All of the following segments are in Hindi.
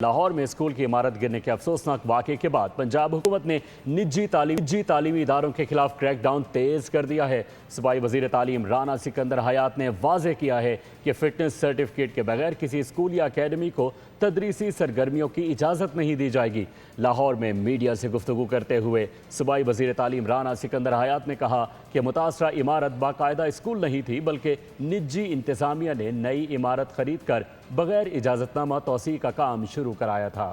लाहौर में स्कूल की इमारत गिरने के अफसोसनाक वाक़े के बाद पंजाब हुकूमत ने निजी तालीमी इदारों के खिलाफ क्रैकडाउन तेज कर दिया है। सूबाई वज़ीर तालीम राना सिकंदर हयात ने वाज़ेह किया है कि फ़िटनेस सर्टिफिकेट के बगैर किसी स्कूल या अकेडमी को तदरीसी सरगर्मियों की इजाज़त नहीं दी जाएगी। लाहौर में मीडिया से गुफ्तगू करते हुए सूबाई वज़ीर तालीम राना सिकंदर हयात ने कहा कि मुतासरा इमारत बाकायदा स्कूल नहीं थी, बल्कि निजी इंतज़ामिया ने नई इमारत खरीद कर बगैर इजाज़तनामा तोसी का काम शुरू कराया था।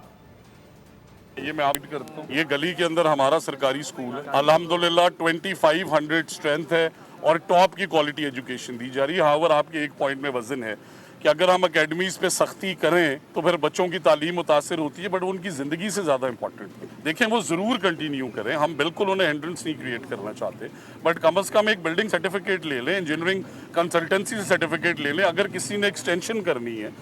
ये मैं आप करता हूँ, ये गली के अंदर हमारा सरकारी स्कूल है। अल्हम्दुलिल्लाह 2500 स्ट्रेंथ है और टॉप की क्वालिटी एजुकेशन दी जा रही है। हावर आपके एक पॉइंट में वजन है कि अगर हम अकेडमीज़ पे सख्ती करें तो फिर बच्चों की तालीम मुतासर होती है, बट उनकी ज़िंदगी से ज़्यादा इंपॉर्टेंट है। देखें, वो ज़रूर कंटिन्यू करें, हम बिल्कुल उन्हें हिंड्रेंस नहीं क्रिएट करना चाहते, बट कम अज़ कम एक बिल्डिंग सर्टिफिकेट ले लें, इंजीनियरिंग कंसल्टेंसी से सर्टिफिकेट ले लें। अगर किसी ने एक्सटेंशन करनी है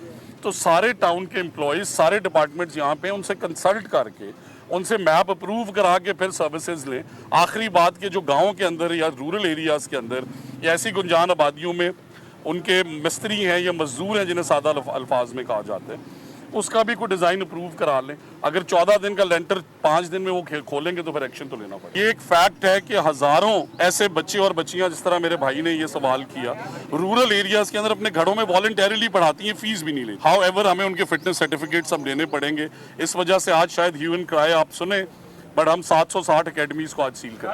तो सारे टाउन के एम्प्लॉयज़, सारे डिपार्टमेंट्स यहाँ पे उनसे कंसल्ट करके, उनसे मैप अप्रूव करा के फिर सर्विसेज लें। आखिरी बात के जो गाँव के अंदर या रूरल एरियाज़ के अंदर या ऐसी गुंजान आबादियों में उनके मिस्त्री हैं या मजदूर हैं जिन्हें सादा अल्फाज में कहा जाता है, उसका भी कोई डिज़ाइन अप्रूव करा लें। अगर 14 दिन का लेंटर 5 दिन में वो खोलेंगे तो फिर एक्शन तो लेना पड़ेगा। ये एक फैक्ट है कि हज़ारों ऐसे बच्चे और बच्चियां, जिस तरह मेरे भाई ने ये सवाल किया, रूरल एरियाज़ के अंदर अपने घरों में वॉलंटरीली पढ़ाती हैं, फीस भी नहीं लेती। हाउ एवर हमें उनके फिटनेस सर्टिफिकेट्स हम लेने पड़ेंगे। इस वजह से आज शायद ह्यू एंड क्राई आप सुने, बट हम 760 अकेडमीज़ को आज सील करें।